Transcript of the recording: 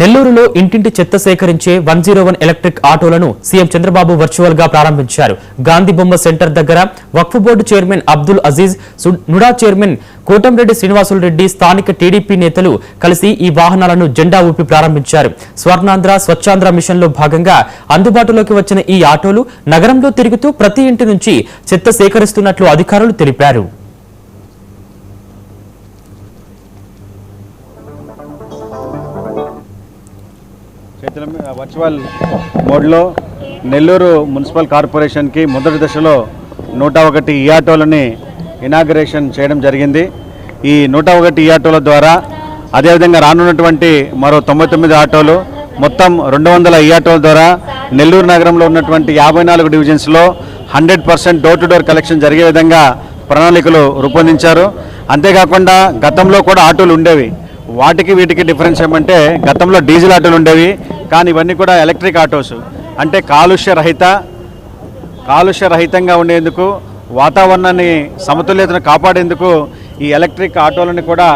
నెల్లూరులో ఇంటింటి చెత్త సేకరించే 101 ఎలక్ట్రిక్ ఆటోలను సీఎం చంద్రబాబు వర్చువల్ గా ప్రారంభించారు. గాంధీ బొమ్మ సెంటర్ దగ్గర వక్ఫ్ board chairman Abdul Aziz, NUDA chairman Kotamreddy Srinivasulu Reddy, స్థానిక టీడీపీ నేతలు కలిసి ఈ వాహనాలను జెండా ఊపి ప్రారంభించారు. స్వర్ణాంధ్ర స్వచ్ఛాంధ్ర మిషన్ లో భాగంగా అందుబాటులోకి వచ్చిన ఈ ఆటోలు నగరంలో తిరుగుతూ ప్రతి ఇంటి నుంచి చెత్త సేకరిస్తున్నట్లు అధికారులు తెలిపారు. వర్చువల్ మోడ్లో నెల్లూరు మున్సిపల్ కార్పొరేషన్కి మొదటి దశలో 101 ఈ ఆటోలని ఇనాగరేషన్ చేయడం జరిగింది. ఈ 101 ఈ ఆటోల ద్వారా అదేవిధంగా రానున్నటువంటి మరో 99 ఆటోలు, మొత్తం 200 ఈ ఆటోల ద్వారా నెల్లూరు నగరంలో ఉన్నటువంటి 54 డివిజన్స్లో 100% డోర్ టు డోర్ కలెక్షన్ జరిగే విధంగా ప్రణాళికలు రూపొందించారు. అంతేకాకుండా గతంలో కూడా ఆటోలు ఉండేవి. వాటికి వీటికి డిఫరెన్స్ ఏమంటే గతంలో డీజిల్ ఆటోలు ఉండేవి, కానీ ఇవన్నీ కూడా ఎలక్ట్రిక్ ఆటోస్. అంటే కాలుష్య రహితంగా ఉండేందుకు, వాతావరణాన్ని సమతుల్యతను కాపాడేందుకు ఈ ఎలక్ట్రిక్ ఆటోలను కూడా